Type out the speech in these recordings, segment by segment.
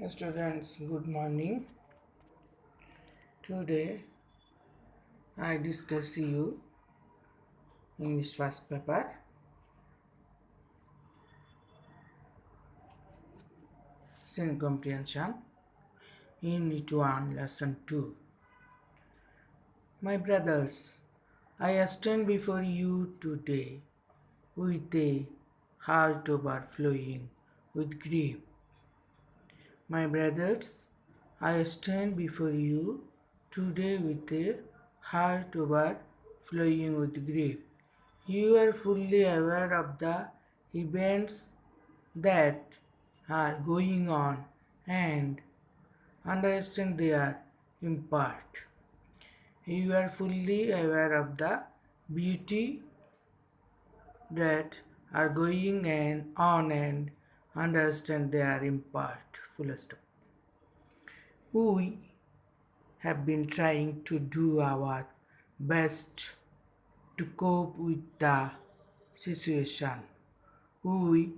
Students, good morning. Today I discuss you English first paper, Sin Comprehension, Unit 1, Lesson 2. My brothers, I stand before you today with a heart overflowing with grief. My brothers, I stand before you today with a heart overflowing with grief. You are fully aware of the events that are going on and understand their impact. You are fully aware of the beauty that are going on and understand their impact. Full stop. We have been trying to do our best to cope with the situation. We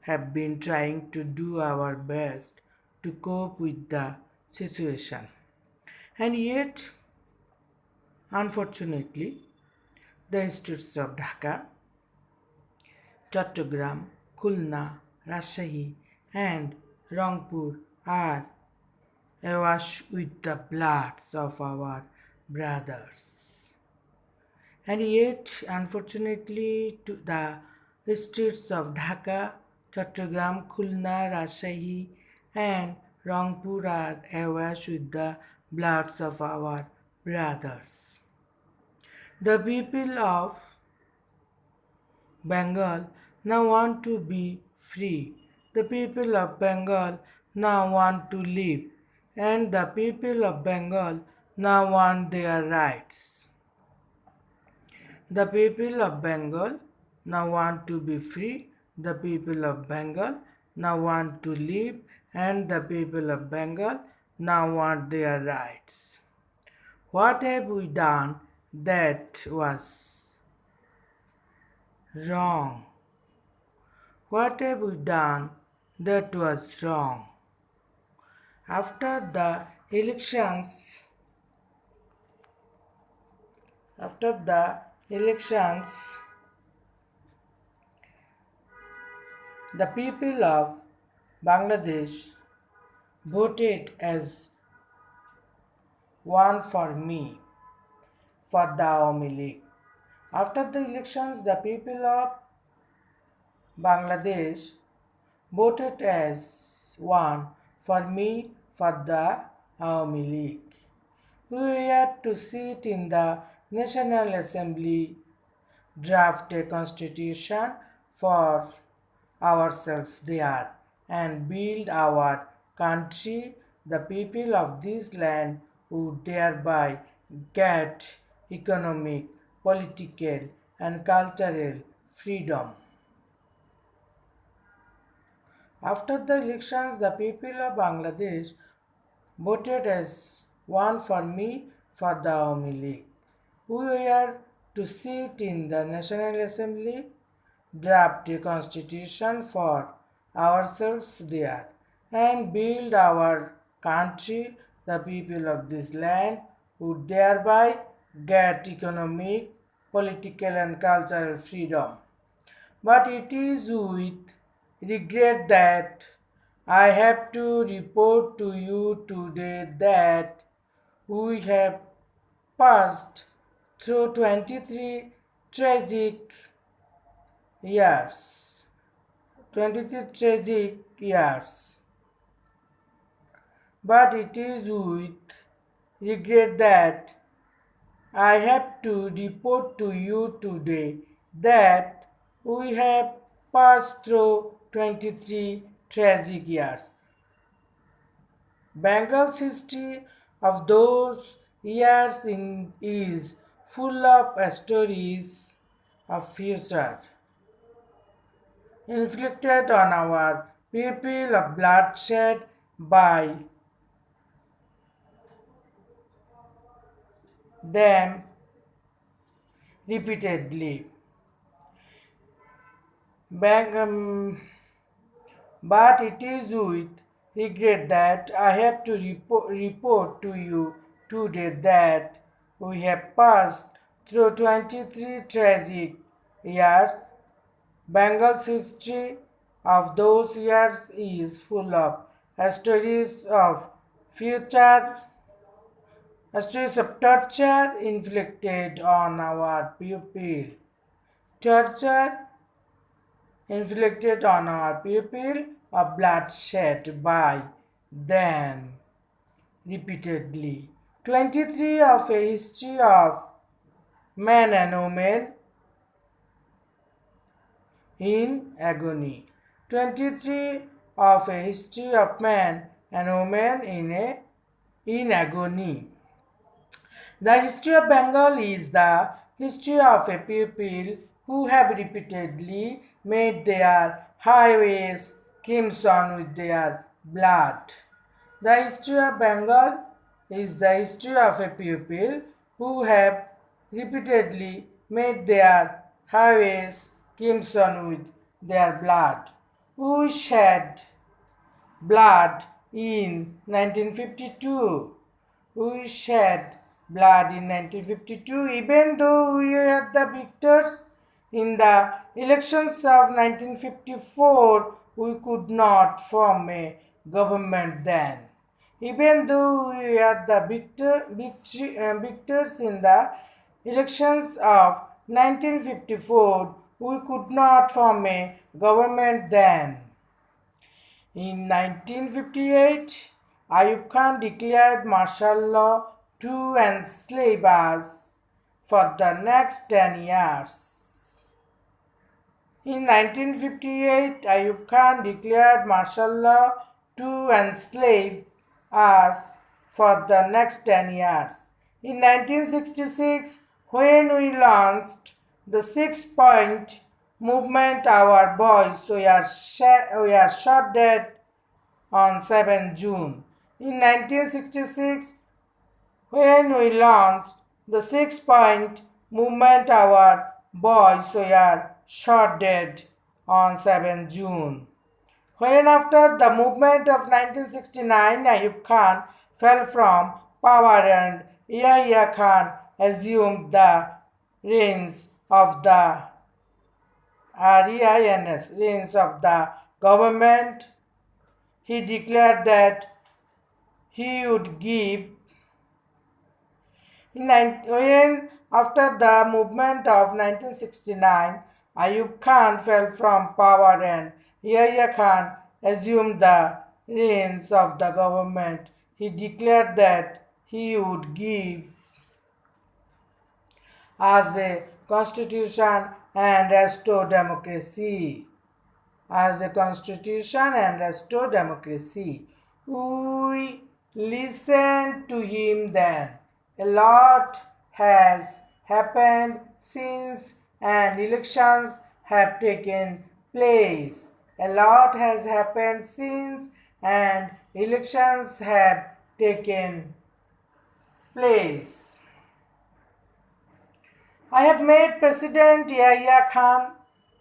have been trying to do our best to cope with the situation. And yet, unfortunately, the states of Dhaka, Chattogram, Khulna, Rajshahi, and Rangpur are awash with the bloods of our brothers. And yet, unfortunately, to the states of Dhaka, Chattogram, Khulna, Rajshahi, and Rangpur are awash with the bloods of our brothers. The people of Bengal now want to be free. The people of Bengal now want to live, and the people of Bengal now want their rights. The people of Bengal now want to be free. The people of Bengal now want to live, and the people of Bengal now want their rights. What have we done that was wrong? What have we done that was wrong? After the elections, after the elections, the people of Bangladesh voted as one for me for the Awami League. After the elections, the people of Bangladesh voted as one for me for the Awami League. We were to sit in the National Assembly, draft a constitution for ourselves there, and build our country. The people of this land would thereby get economic, political, and cultural freedom. After the elections, the people of Bangladesh voted as one for me for the Awami League. We were to sit in the National Assembly, draft a constitution for ourselves there, and build our country. The people of this land would thereby get economic, political, and cultural freedom. But it is with regret that I have to report to you today that we have passed through 23 tragic years. 23 tragic years. But it is with regret that I have to report to you today that we have passed through 23 tragic years. Bengal's history of those years is full of stories of future inflicted on our people of bloodshed by them repeatedly. Bang, but it is with regret that I have to report to you today that we have passed through 23 tragic years. Bengal's history of those years is full of stories of future stories of torture inflicted on our pupil. Torture inflicted on our pupil of bloodshed by them repeatedly. 23 of a history of men and women in agony. 23 of a history of man and woman in agony. The history of Bengal is the history of a people who have repeatedly made their highways crimson with their blood. The history of Bengal is the history of a people who have repeatedly made their highways crimson with their blood, who shed blood in 1952. We shed blood in 1952, even though we were the victors in the elections of 1954. We could not form a government then. Even though we were the victors in the elections of 1954, we could not form a government then. In 1958, Ayub Khan declared martial law to enslave us for the next 10 years. In 1958, Ayub Khan declared martial law to enslave us for the next 10 years. In 1966, when we launched the 6-point movement, our boys were shot dead on 7 June. In 1966, when we launched the 6-point movement, our boys were shot dead on 7 June. When after the movement of 1969, Ayub Khan fell from power and Yahya Khan assumed the reins of the reins of the government, he declared that he would give when after the movement of 1969, Ayub Khan fell from power and Yahya Khan assumed the reins of the government. He declared that he would give us a constitution and restore democracy. As a constitution and restore democracy. We listened to him then. A lot has happened since and elections have taken place. A lot has happened since and elections have taken place. I have made President Yahya Khan.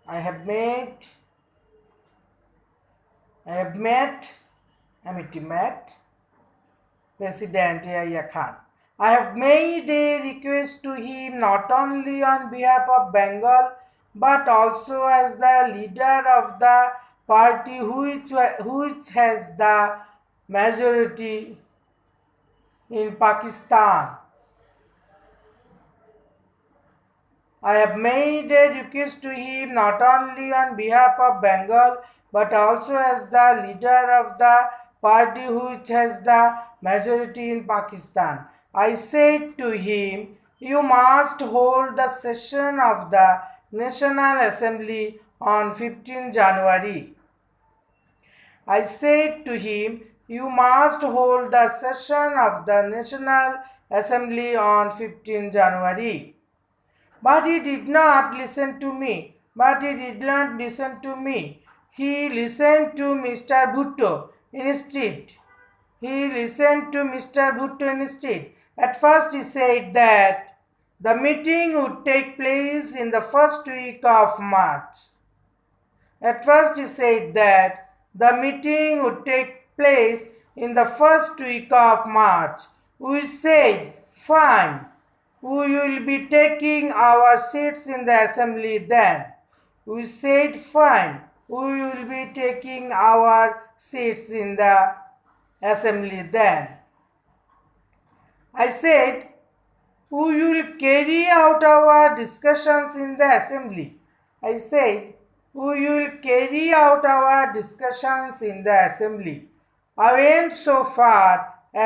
I have met President Yahya Khan. I have made a request to him not only on behalf of Bengal but also as the leader of the party which has the majority in Pakistan. I have made a request to him not only on behalf of Bengal but also as the leader of the party which has the majority in Pakistan. I said to him, you must hold the session of the National Assembly on 15 January. I said to him, you must hold the session of the National Assembly on 15 January. But he did not listen to me. He listened to Mr. Bhutto instead. At first he said that the meeting would take place in the first week of March. The meeting would take place in the first week of March. We said, fine, we will be taking our seats in the assembly then. We said, fine, we will be taking our seats in the assembly then. I said, we will carry out our discussions in the assembly. I said, we will carry out our discussions in the assembly. I went so far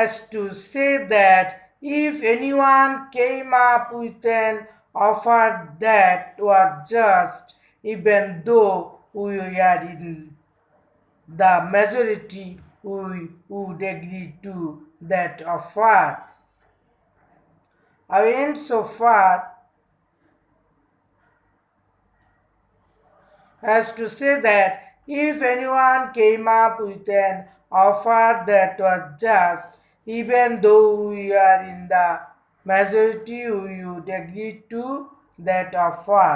as to say that if anyone came up with an offer that was just, even though we were in the majority, we would agree to that offer. I went so far as to say that if anyone came up with an offer that was just, even though we are in the majority, we would agree to that offer.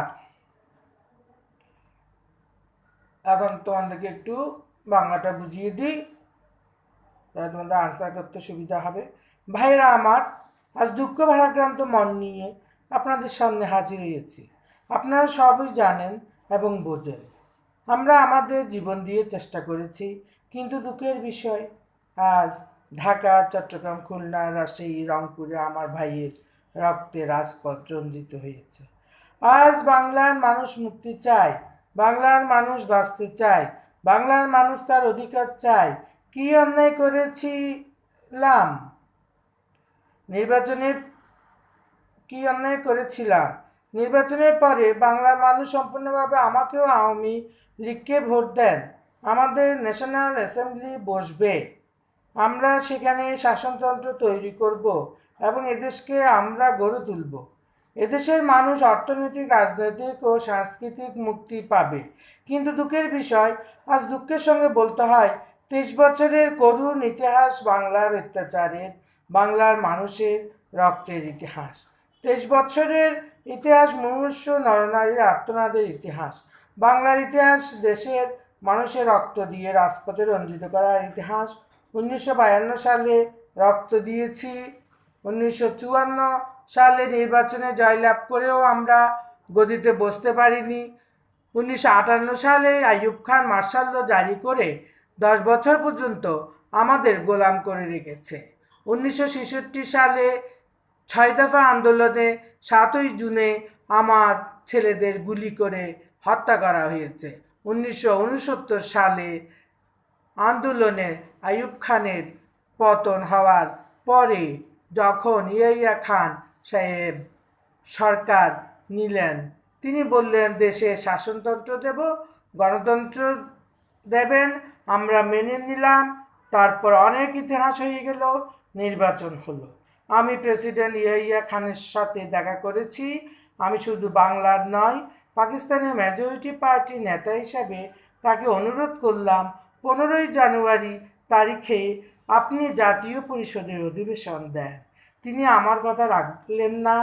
এখন তোমাদেরকে একটু বাংলাটা বুঝিয়ে দিই, তাহলে তোমাদের answer করতে সুবিধা হবে। ভাইরা আমার, আজ দুঃখ ভারাক্রান্ত মন নিয়ে আপনাদের সামনে হাজির হয়েছি। আপনারা সবই জানেন এবং বোঝেন, আমরা আমাদের জীবন দিয়ে চেষ্টা করেছি, কিন্তু দুঃখের বিষয় আজ ঢাকা, চট্টগ্রাম, খুলনা, রাজশাহী, রংপুরে আমার ভাইয়ের রক্তে রাজপথ রঞ্জিত হয়েছে। আজ বাংলার মানুষ মুক্তি চায়, বাংলার মানুষ বাঁচতে চায়, বাংলার মানুষ তার অধিকার চায়। কি অন্যায় করেছিলাম নির্বাচনের পরে বাংলার মানুষ সম্পূর্ণভাবে আমাকেও আওয়ামী লীগকে ভোট দেন। আমাদের ন্যাশনাল অ্যাসেম্বলি বসবে, আমরা সেখানে শাসনতন্ত্র তৈরি করব এবং এদেশকে আমরা গড়ে তুলব। এদেশের মানুষ অর্থনৈতিক, রাজনৈতিক ও সাংস্কৃতিক মুক্তি পাবে। কিন্তু দুঃখের বিষয়, আজ দুঃখের সঙ্গে বলতে হয়, 23 বছরের করুণ ইতিহাস বাংলার অত্যাচারের, বাংলার মানুষের রক্তের ইতিহাস। 23 বছরের ইতিহাস মুমূর্ষু নরনারীর আর্তনাদের ইতিহাস। বাংলার ইতিহাস দেশের মানুষের রক্ত দিয়ে রাজপথে রঞ্জিত করার ইতিহাস। 1952 সালে রক্ত দিয়েছি, 1954 সালে নির্বাচনে জয়লাভ করেও আমরা গদিতে বসতে পারিনি। 1958 সালে আইয়ুব খান মার্শাল ল জারি করে 10 বছর পর্যন্ত আমাদের গোলাম করে রেখেছে। 1966 সালে 6 দফা আন্দোলনে 7ই জুনে আমার ছেলেদের গুলি করে হত্যা করা হয়েছে। 1969 সালে আন্দোলনে আইয়ুব খানের পতন হওয়ার পরে যখন ইয়াহিয়া খান সাহেব সরকার নিলেন, তিনি বললেন দেশে শাসনতন্ত্র দেব, গণতন্ত্র দেবেন, আমরা মেনে নিলাম। তারপর অনেক ইতিহাস হয়ে গেল, নির্বাচন হলো। আমি প্রেসিডেন্ট ইয়াহিয়া খানের সাথে দেখা করেছি। আমি শুধু বাংলার নয়, পাকিস্তানের মেজরিটি পার্টি নেতা হিসাবে তাকে অনুরোধ করলাম 15ই জানুয়ারি তারিখে আপনি জাতীয় পরিষদের অধিবেশন দেন। তিনি আমার কথা রাখলেন না,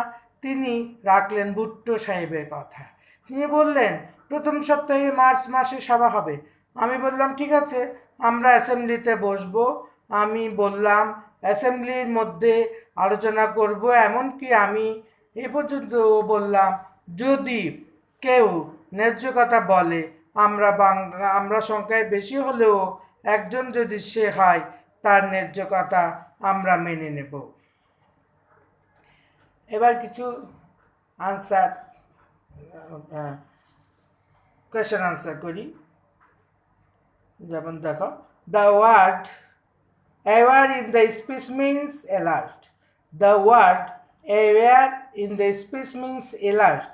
তিনি রাখলেন ভুট্টো সাহেবের কথা। তিনি বললেন প্রথম সপ্তাহে মার্চ মাসে সভা হবে। আমি বললাম ঠিক আছে, আমরা অ্যাসেম্বলিতে বসবো। আমি বললাম অ্যাসেম্বলির মধ্যে আলোচনা করব। এমনকি আমি এ পর্যন্ত বললাম যদি কেউ ন্যায্য কথা বলে, আমরা সংখ্যায় বেশি হলেও একজন যদি সে হয়, তার ন্যায্য কথা আমরা মেনে নেব। এবার কিছু আনসার, কোয়েশ্চেন আনসার করি। যেমন দেখো, the word aware in the speech means alert. The word aware in the speech means alert.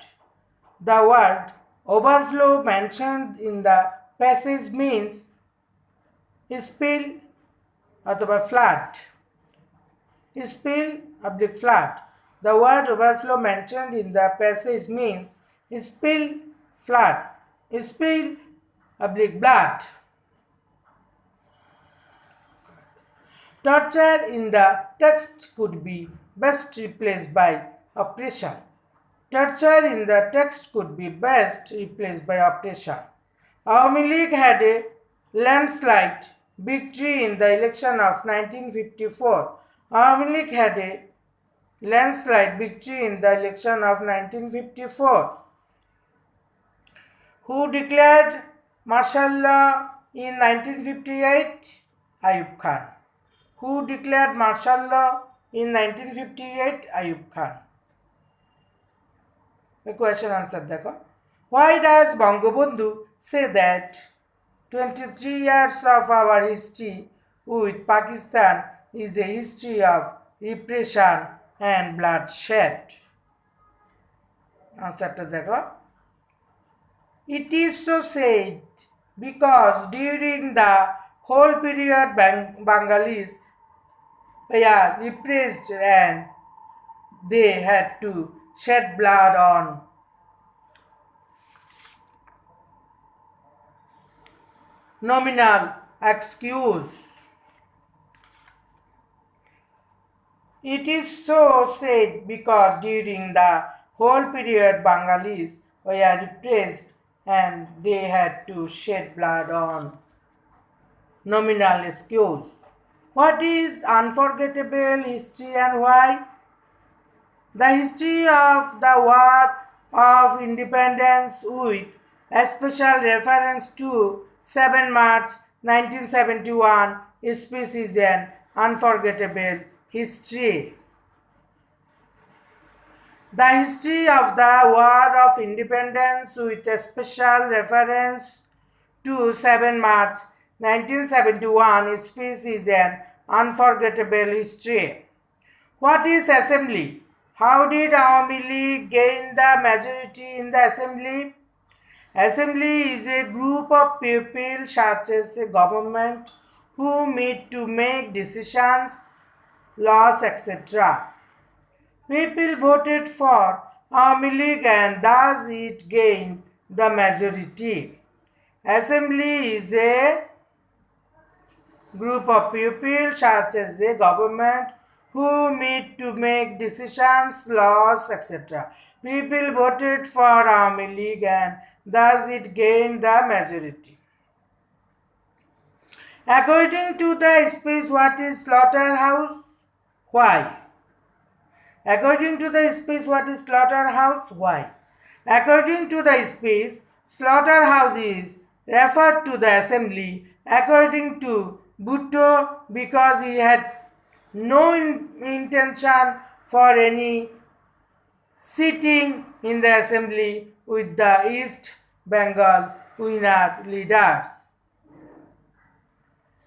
The word overflow mentioned in the passage means spill অথবা flood. Spill oblique flood. The word overflow mentioned in the passage means spill, flood. Spill oblique blood. Torture in the text could be best replaced by oppression. Torture in the text could be best replaced by oppression. Awami League had a landslide victory in the election of 1954. Awami League had a landslide victory in the election of 1954. Who declared martial law in 1958? Ayub Khan. Who declared martial law in 1958? Ayub Khan. The question answer देखो. Why does Bangabandhu say that 23 years of our history with Pakistan is a history of repression and bloodshed? Answer to देखो. It is so said because during the whole period Bengalis were repressed and they had to shed blood on nominal excuse. It is so said because during the whole period Bengalis were repressed and they had to shed blood on nominal excuse. What is unforgettable history and why? The history of the War of Independence with a special reference to 7 March 1971 speech is an unforgettable history. The history of the War of Independence with a special reference to 7 March 1971 speech is an unforgettable history. What is assembly? How did Awami League gain the majority in the assembly? Assembly is a group of people such as a government who meet to make decisions, laws, etc. People voted for Awami League and thus it gained the majority. Assembly is a group of people such as a government who meet to make decisions, laws, etc. People voted for Awami League and thus it gained the majority. According to the speech, what is slaughterhouse? Why? According to the speech, what is slaughterhouse? Why? According to the speech, slaughterhouse is referred to the assembly according to Bhutto because he had no intention for any sitting in the assembly with the East Bengal winner leaders.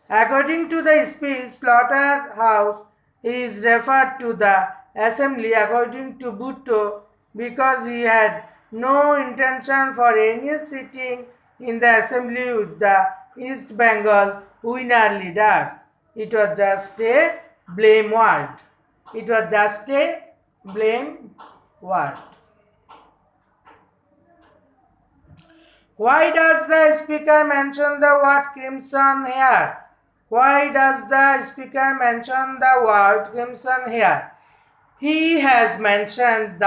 According to the speech, slaughterhouse is referred to the assembly according to Bhutto because he had no intention for any sitting in the assembly with the East Bengal winner leaders. It was just a blame word. It was just a blame word. Why does the speaker mention the word crimson here? Why does the speaker mention the word crimson here? He has mentioned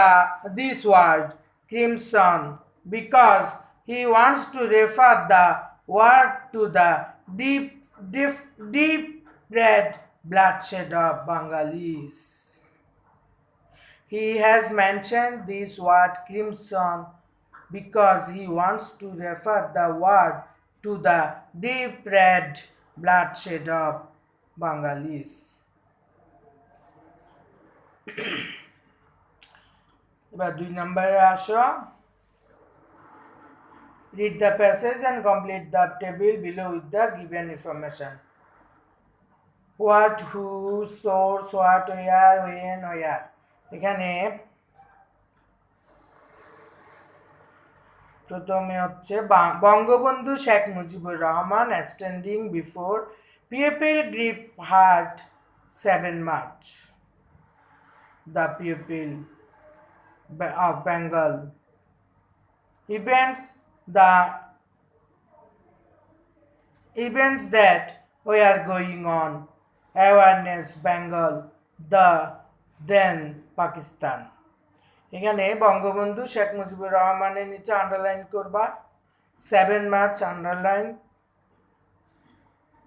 this word crimson because he wants to refer the word to the deep red bloodshed of Bengalis. He has mentioned this word crimson because he wants to refer the word to the deep red bloodshed of Bengalis. এবার 2 নম্বরে আসো read the passage and complete the table below with the given information. What, who, source, what, where, when, where. এখানে প্রথমে হচ্ছে Bangabandhu Sheikh Mujibur Rahman standing before people grief heart 7 March. The people of Bengal. Events that were going on. Awareness Bengal, the then Pakistan. এখানে বঙ্গবন্ধু শেখ মুজিবুর রহমানের নিচে underline করবা 7 March underline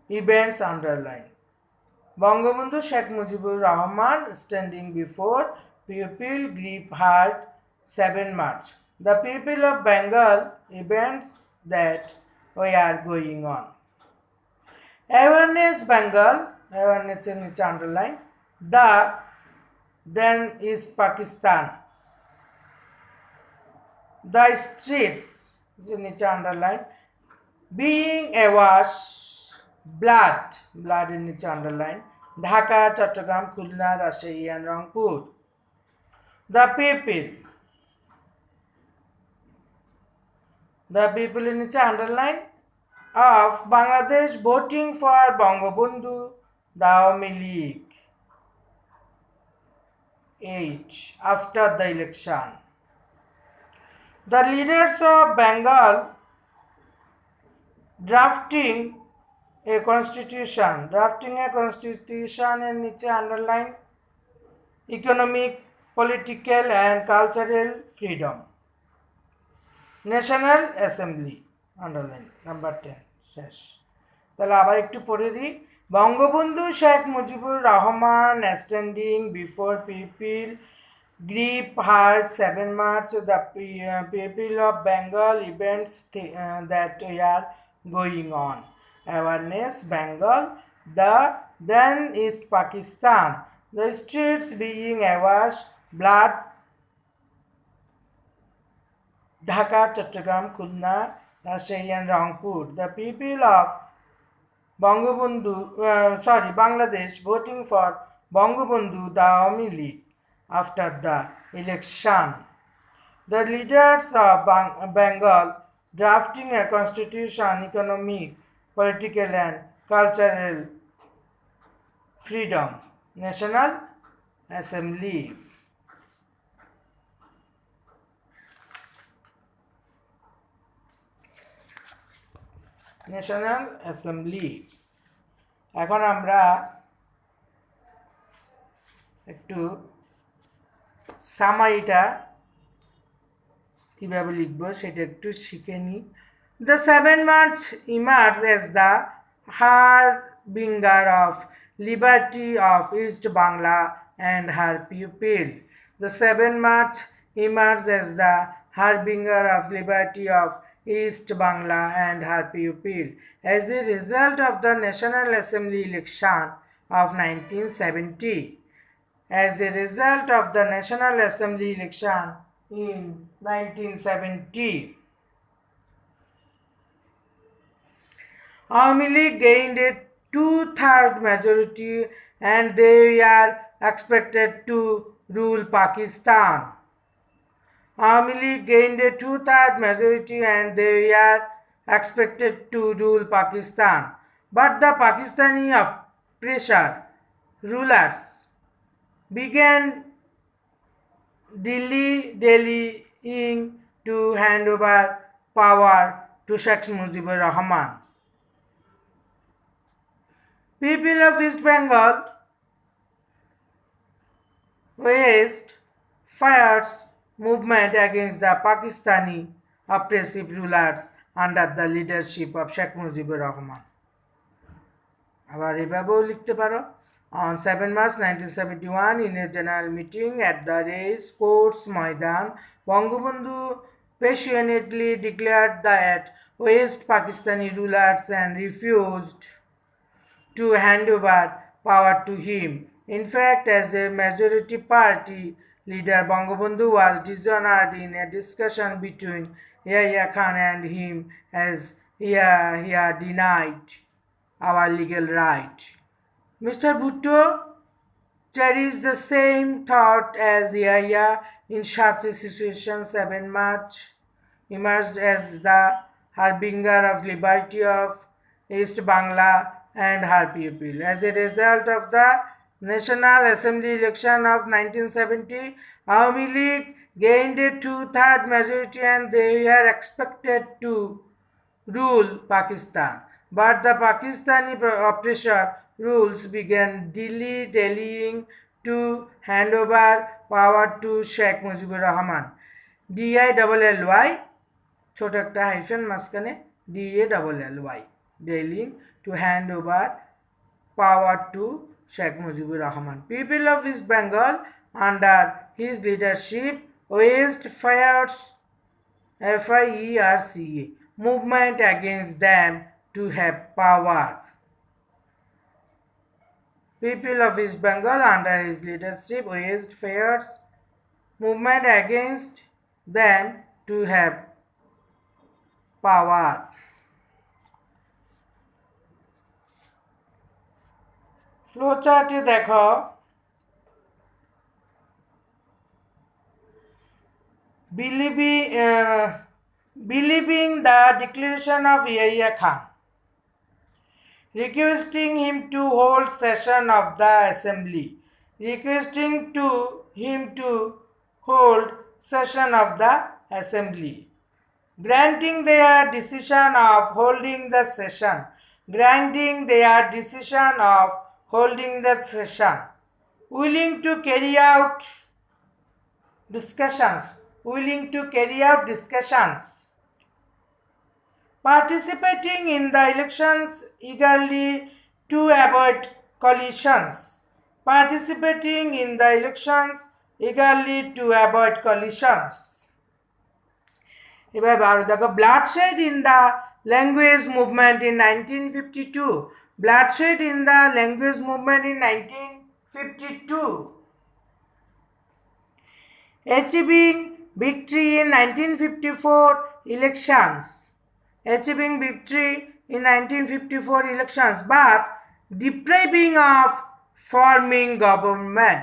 events underline. Bangabandhu Sheikh Mujibur Rahman standing before people grief heart 7 March. The people of Bengal events that we are going on. Awareness Bengal, awareness in its underline. The then is Pakistan. The streets in its underline. Being awash, blood in its underline. Dhaka, Chattogram, Khulna, Rajshahi and Rangpur. The people in its underline of Bangladesh voting for Bangabandhu Awami League. 8. After the election. The leaders of Bengal drafting a constitution in niche underline economic, political and cultural freedom. National Assembly underline number 10 শেষ তাহলে আবার একটু পড়ে দিই Bangabandhu Sheikh Mujibur Rahman standing before people grief heart 7 March the people of Bengal events that are going on. Awareness Bengal, the then is Pakistan, the streets being awash, blood, Dhaka, Chattogram, Khulna, Rajshahi and Rangpur. The people of Bangladesh voting for Bangabandhu Awami League after the election. The leaders of Bengal drafting a constitution, economic, political and cultural freedom. National Assembly. National assembly এখন আমরা একটু সামারিটা কিভাবে লিখব সেটা একটু শিখে নিই The 7 March emerged as the harbinger of liberty of East Bangla and her people. The 7 March emerged as the harbinger of liberty of East Bangla and her people. As a result of the National Assembly election of 1970. As a result of the National Assembly election in 1970. Awami League gained a 2/3 majority and they are expected to rule Pakistan. Awami League gained a 2/3 majority and they are expected to rule Pakistan. But the Pakistani oppressor rulers began delaying to hand over power to Sheikh Mujibur Rahman. People of East Bengal waged fierce movement against the Pakistani oppressive rulers under the leadership of Sheikh Mujibur Rahman. আবার এভাবেও লিখতে পারো On 7 March 1971, in a general meeting at the race course Maidan, Bangabandhu passionately declared that West Pakistani rulers and refused to hand over power to him. In fact, as a majority party leader, Bangabandhu was dishonored in a discussion between Yahya Khan and him as he denied our legal right. Mr. Bhutto cherished the same thought as Yahya. In such a situation, 7 March emerged as the harbinger of liberty of East Bangla and her people. As a result of the National Assembly election of 1970, Awami League gained a 2/3 majority and they were expected to rule Pakistan. But the Pakistani oppressor rules began delaying to hand over power to Sheikh Mujibur Rahman. DILLY ছোট একটা hyphen মাঝখানে DALLY delaying to hand over power to Sheikh Mujibur Rahman. People of East Bengal under his leadership waged FIERCA movement against them to have power. People of East Bengal under his leadership waged fierce movement against them to have power. ফ্লোচার্টে দেখো believing the declaration of Yahya Khan, requesting him to hold session of the assembly, granting their decision of holding the session, willing to carry out discussions, participating in the elections eagerly to avoid collisions. এবার ভালো দেখো bloodshed in the language movement in 1952. Achieving victory in 1954 elections, but depriving of forming government,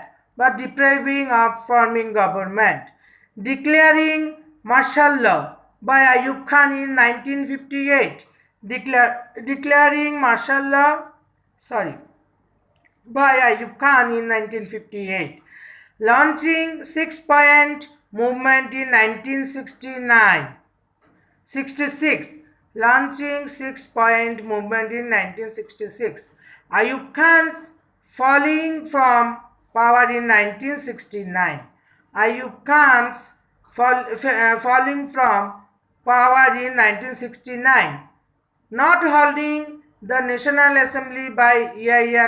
declaring martial law by Ayub Khan in 1958, launching six-point movement in 1966. Ayub Khan's falling from power in 1969. Not holding the National Assembly by Yahya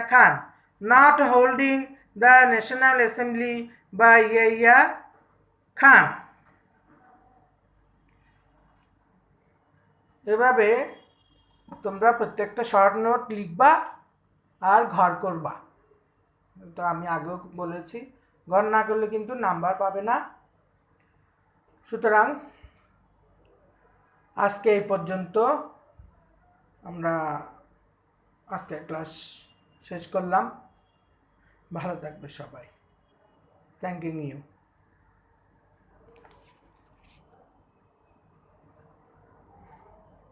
Khan. এভাবে তোমরা প্রত্যেকটা short note লিখবা আর ঘর করবা। তো আমি আগেও বলেছি ঘর না করলে কিন্তু নাম্বার পাবে না। সুতরাং আজকে এই পর্যন্ত আমরা আজকের ক্লাস শেষ করলাম। ভালো থাকবে সবাই। Thank you.